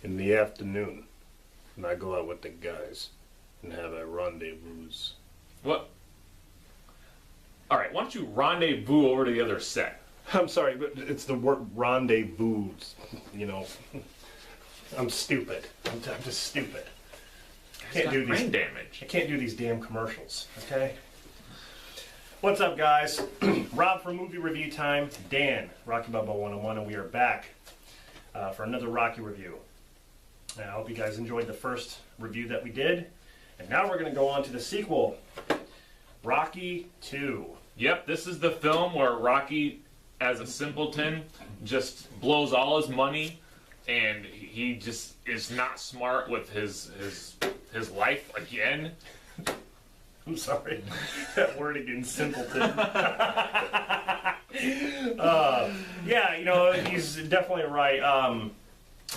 in the afternoon, and I go out with the guys and have a rendezvous. What? All right, why don't you rendezvous over to the other set? I'm sorry, but it's the word rendezvous. You know, I'm stupid. I'm just stupid. Can't do brain damage. I can't do these damn commercials. Okay. What's up, guys? Rob for Movie Review Time. Dan, Rocky Balboa 101, and we are back for another Rocky review. I hope you guys enjoyed the first review that we did. And now we're going to go on to the sequel, Rocky 2. Yep, this is the film where Rocky, as a simpleton, just blows all his money, and he just is not smart with his life again. I'm sorry, that word again, simpleton. Yeah, you know, he's definitely right.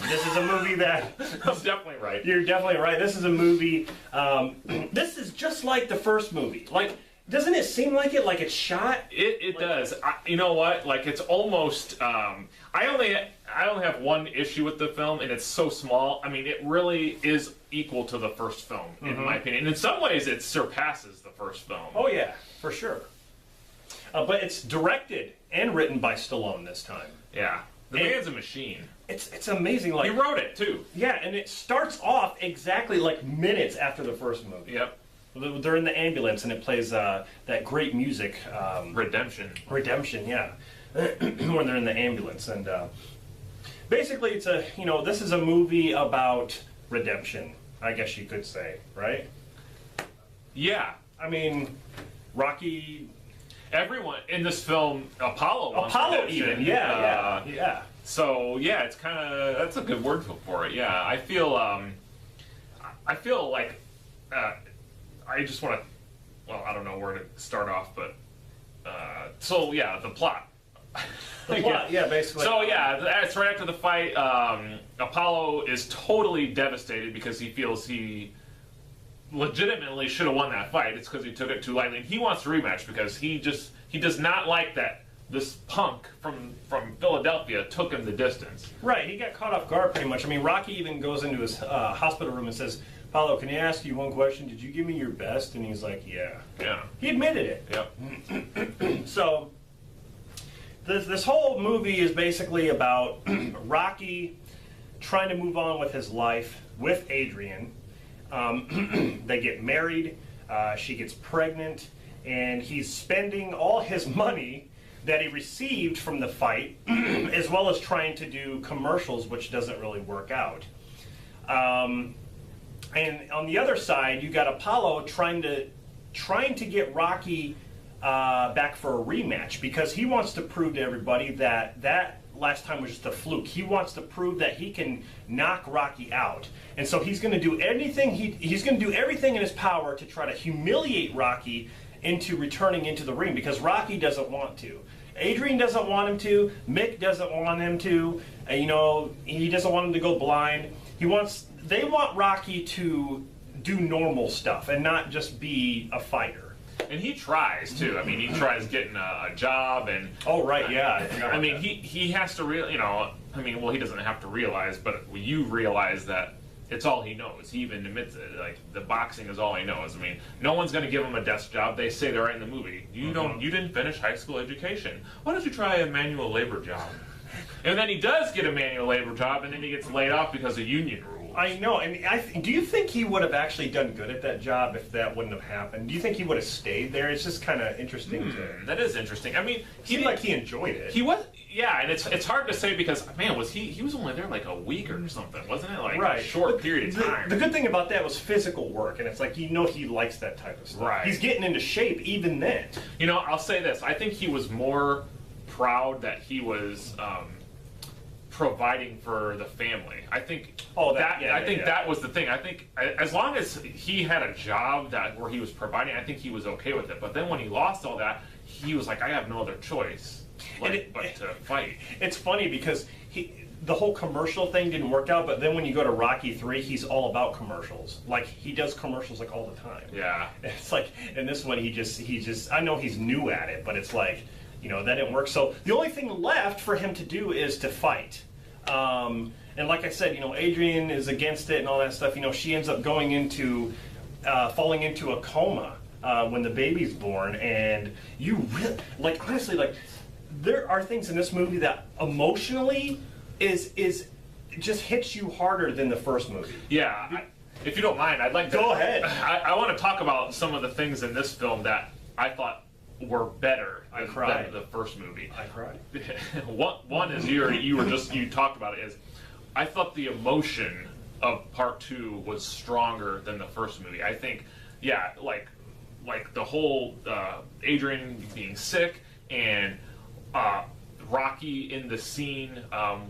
This is a movie that... I'm definitely right. You're definitely right. This is a movie... this is just like the first movie. Like, doesn't it seem like it? Like it's shot? It does. You know what? Like, it's almost... I only have one issue with the film, and it's so small. I mean, it really is equal to the first film, in my opinion. And in some ways, it surpasses the first film. Oh, yeah. For sure. But it's directed and written by Stallone this time. Yeah. The man's a machine. It's amazing. Like, he wrote it, too. Yeah, and it starts off exactly like minutes after the first movie. Yep. They're in the ambulance, and it plays that great music. Redemption. Redemption, yeah. When they're in the ambulance. And basically, it's this is a movie about redemption, I guess you could say, right? Yeah. I mean, Rocky... Everyone in this film, Apollo even, yeah. So yeah, it's kind of, that's a good word for it. Yeah, I feel like I just want to. Well, I don't know where to start off, but so yeah, the plot. The plot, yeah, basically. So yeah, that's right after the fight. Apollo is totally devastated because he feels he legitimately should have won that fight. It's because he took it too lightly, and he wants a rematch because he does not like that this punk from Philadelphia took him the distance. Right, he got caught off guard pretty much. I mean, Rocky even goes into his hospital room and says, "Apollo, can I ask you one question? Did you give me your best?" And he's like, "Yeah." Yeah. He admitted it. Yep. So this whole movie is basically about Rocky trying to move on with his life with Adrian. They get married, she gets pregnant, and he's spending all his money that he received from the fight, as well as trying to do commercials, which doesn't really work out. And on the other side, you got Apollo trying to get Rocky back for a rematch, because he wants to prove to everybody that last time was just a fluke. He wants to prove that he can knock Rocky out, and so he's going to do anything. He's going to do everything in his power to try to humiliate Rocky into returning into the ring, because Rocky doesn't want to. Adrian doesn't want him to. Mick doesn't want him to. He doesn't want him to go blind. They want Rocky to do normal stuff and not just be a fighter. And he tries too. I mean, he tries getting a job, and oh right, yeah. I mean, he has to he doesn't have to realize, but you realize that it's all he knows. He even admits it. Like, the boxing is all he knows. I mean, no one's going to give him a desk job. They say they're right in the movie. You didn't finish high school education. Why don't you try a manual labor job? And then he does get a manual labor job, and then he gets laid off because of union rules. I know, and do you think he would have actually done good at that job if that wouldn't have happened? Do you think he would have stayed there? It's just kind of interesting. That is interesting. I mean, he seemed like he enjoyed it. He was, yeah, and it's hard to say because, man, he was only there like a week or something, wasn't it? Like a short period of time. The good thing about that was physical work, and it's like, he likes that type of stuff. Right. He's getting into shape even then. I'll say this. I think he was more proud that he was providing for the family. I think that was the thing. I think as long as he had a job where he was providing, I think he was okay with it. But then when he lost all that, he was like, I have no other choice but to fight. It's funny because the whole commercial thing didn't work out, but then when you go to Rocky 3, he's all about commercials. Like, he does commercials like all the time. Yeah. It's like, in this one, he just I know he's new at it, but it's like, that didn't work. So the only thing left for him to do is to fight. And like I said, Adrian is against it and all that stuff. She ends up going into, falling into a coma when the baby's born. And you really, honestly, there are things in this movie that emotionally is just hits you harder than the first movie. Yeah. If you don't mind, I'd like to... Go ahead. I want to talk about some of the things in this film that I thought were better than the first movie. I cried. One is you talked about it, is I thought the emotion of part 2 was stronger than the first movie. I think, like the whole Adrian being sick and Rocky in the scene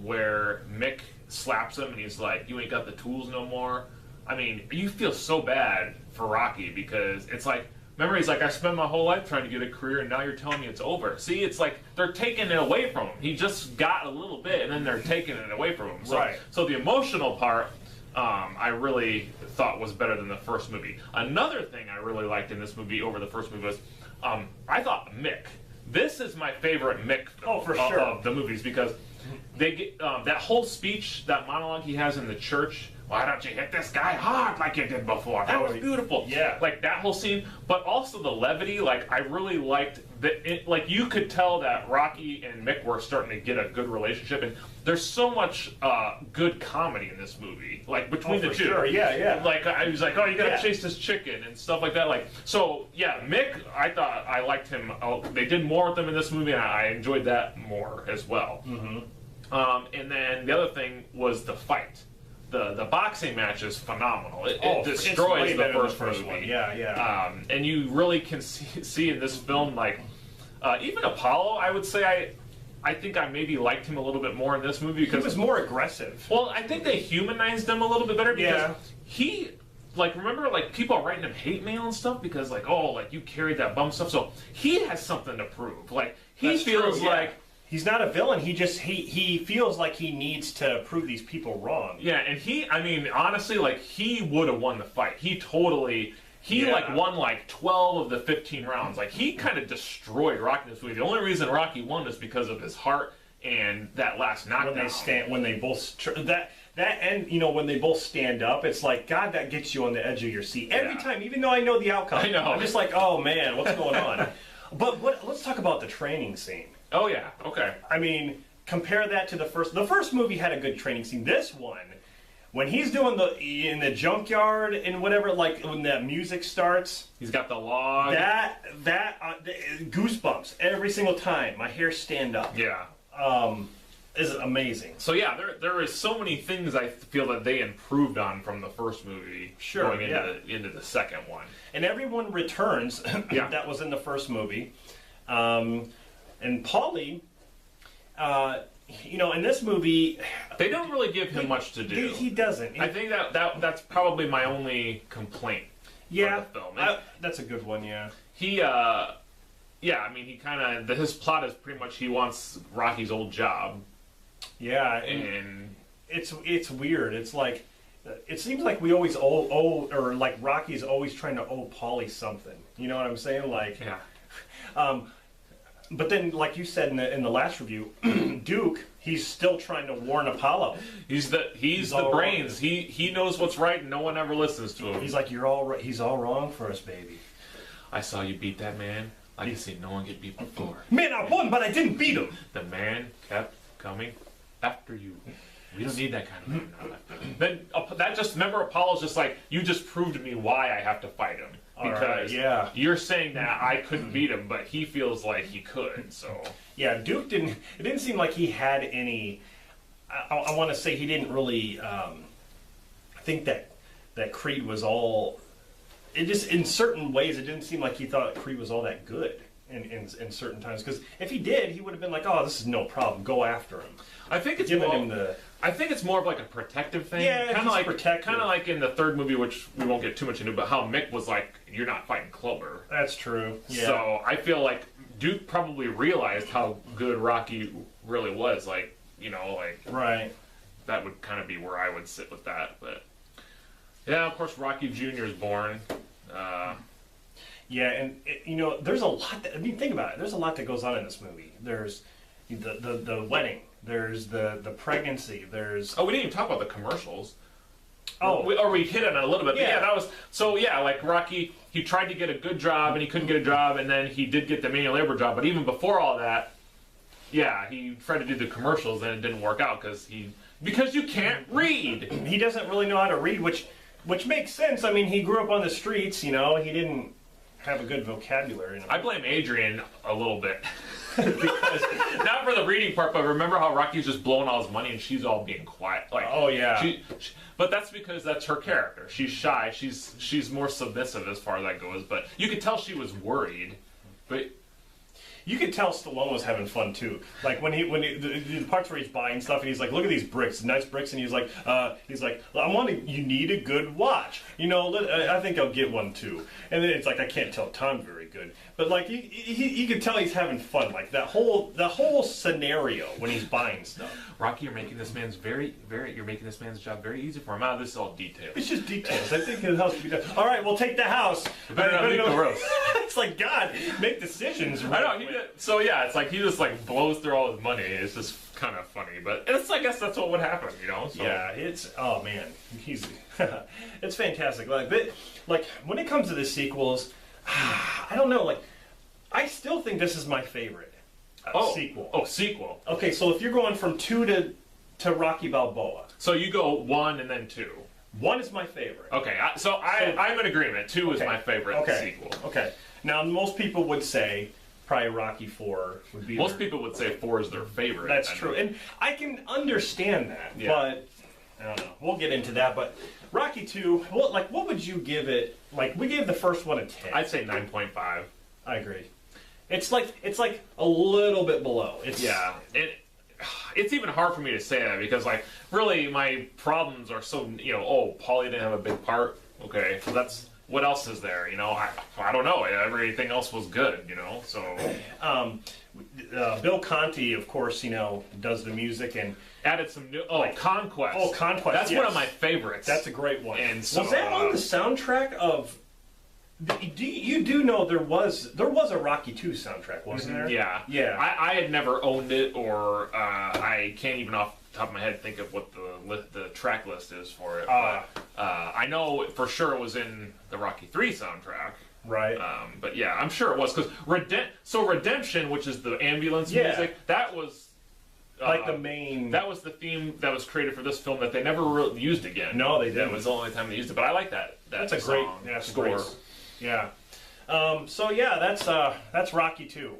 where Mick slaps him and he's like, "You ain't got the tools no more." I mean, you feel so bad for Rocky because it's like, remember, he's like, "I spent my whole life trying to get a career and now you're telling me it's over." See, it's like they're taking it away from him. He just got a little bit and then they're taking it away from him. So the emotional part, I really thought was better than the first movie. Another thing I really liked in this movie over the first movie was, I thought Mick. This is my favorite Mick of the movies because they get that whole speech, that monologue he has in the church. "Why don't you hit this guy hard like you did before?" That was beautiful. Yeah. Like that whole scene, but also the levity. Like I really liked that. Like you could tell that Rocky and Mick were starting to get a good relationship, and there's so much good comedy in this movie. Like between the two. Sure. Yeah. Like I was like, "Oh, you gotta chase this chicken" and stuff like that. Like so, yeah. Mick, I thought I liked him. They did more with him in this movie, and I enjoyed that more as well. Mm-hmm. And then the other thing was the fight. The boxing match is phenomenal. It destroys the first movie. One. Yeah. And you really can see in this film, like, even Apollo, I would say I think I maybe liked him a little bit more in this movie because he was more aggressive. Well, I think they humanized him a little bit better because he, like, remember, like, people are writing him hate mail and stuff because, like, oh, like, you carried that bum stuff. So he has something to prove. Like, he feels like... He's not a villain. He feels like he needs to prove these people wrong. Yeah, and I mean, honestly, like, he would have won the fight. He won like 12 of the 15 rounds. Like, he kind of destroyed Rocky in this movie. The only reason Rocky won is because of his heart and that last knockdown. When they both when they both stand up, it's like, God, that gets you on the edge of your seat every time. Even though I know the outcome, I know. I'm just like, oh man, what's going on? But let's talk about the training scene. Oh yeah, okay. I mean, compare that to the first. The first movie had a good training scene. This one, when he's doing in the junkyard and whatever, like when that music starts, he's got the log. That goosebumps every single time. My hair stand up. Yeah. Is amazing. So yeah, there is so many things I feel that they improved on from the first movie going into the second one. And everyone returns that was in the first movie. And Paulie, in this movie, they don't really give him much to do. He doesn't. I think that's probably my only complaint. Yeah, for the film. that's a good one. Yeah. He, I mean, he kind of his plot is pretty much he wants Rocky's old job. Yeah, and it's weird. It's like it seems like we always owe or like Rocky's always trying to owe Paulie something. You know what I'm saying? Like, But then, like you said in the last review, Duke, he's still trying to warn Apollo. He's the brains. Wrong. He knows what's right, and no one ever listens to him. He's like, you're all right. He's all wrong for us, baby. I saw you beat that man. I can see no one get beat before. Man, I won, but I didn't beat him. The man kept coming after you. We don't need that kind of man. Then that just remember Apollo's just like, you just proved to me why I have to fight him. Because you're saying that I couldn't beat him, but he feels like he could. So Duke didn't. It didn't seem like he had any. I want to say he didn't really think that Creed was all. It just in certain ways it didn't seem like he thought Creed was all that good in certain times. Because if he did, he would have been like, oh, this is no problem. Go after him. I think it's I think it's more of like a protective thing. Yeah, kind of like in the third movie, which we won't get too much into, but how Mick was like, "You're not fighting Clover." That's true. Yeah. So I feel like Duke probably realized how good Rocky really was. Like, right. That would kind of be where I would sit with that. But yeah, of course, Rocky Jr. is born. And there's a lot. Think about it. There's a lot that goes on in this movie. There's the wedding. There's the pregnancy. There's Oh, we didn't even talk about the commercials. oh Or we hit on it a little bit. But Yeah. yeah, that was so. Yeah, like Rocky, he tried to get a good job and he couldn't get a job, and then he did get the manual labor job. But even before all that, yeah, he tried to do the commercials and it didn't work out because you can't read. he doesn't really know how to read, which makes sense. I mean, he grew up on the streets. You know, he didn't have a good vocabulary. I blame Adrian a little bit. Because not for the reading part, but remember how Rocky's just blowing all his money and she's all being quiet. Like, Oh, yeah. But that's because that's her character. She's shy. She's more submissive as far as that goes. But you could tell she was worried. But You could tell Stallone was having fun too. Like when the parts where he's buying stuff and he's like, "Look at these bricks, nice bricks," and he's like, you need a good watch. You know, I think I'll get one too." And then it's like, I can't tell Tom very good, but like you could tell he's having fun. Like the whole scenario when he's buying stuff. Rocky, you're making this man's you're making this man's job very easy for him. This is all details. It's just details. I think it helps to be done. All right, we'll take the house. Better not leave the roast. It's like, God, make decisions. I know. So yeah, it's like he just like blows through all his money. It's just kind of funny, but I guess that's what would happen, you know. So. Yeah, oh man, it's fantastic. Like when it comes to the sequels, I don't know. Like I still think this is my favorite sequel. Oh, sequel. Okay, so if you're going from 2 to Rocky Balboa, So you go 1 and then 2. 1 is my favorite. Okay, I'm in agreement. 2 is Okay. my favorite sequel. Okay. Now most people would say probably Rocky 4 would be. Most people would say 4 is their favorite. That's true, and I can understand that, Yeah. but I don't know. We'll get into that. But Rocky 2, what would you give it? Like we gave the first one a 10. I'd say 9.5. I agree. It's like a little bit below. Yeah, it's even hard for me to say that because like really my problems are so Paulie didn't have a big part. Okay, so that's what else is there? You know, I don't know. Everything else was good. You know, so Bill Conti, of course, does the music and added some new Conquest. Oh, Conquest. That's yes. one of my favorites. That's a great one. And so, was that on the soundtrack of? You do know there was a Rocky 2 soundtrack, wasn't there? Yeah. Yeah. I had never owned it, or I can't even off the top of my head think of what the track list is for it. But I know for sure it was in the Rocky 3 soundtrack. Right. But yeah, I'm sure it was because Redemption, which is the ambulance Yeah. music, that was like the main. That was the theme that was created for this film that they never really used again. No, they didn't. That was the only time they used it. But I like that. That's a song, great score. Yeah. So yeah, that's Rocky 2.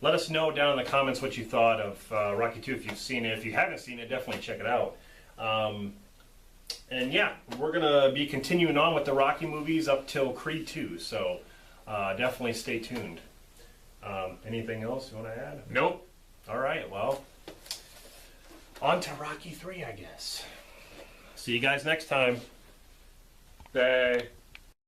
Let us know down in the comments what you thought of Rocky 2 if you've seen it. If you haven't seen it, definitely check it out. And yeah, we're gonna be continuing on with the Rocky movies up till Creed 2. So definitely stay tuned. Anything else you want to add? Nope. All right. Well, on to Rocky 3, I guess. See you guys next time. They.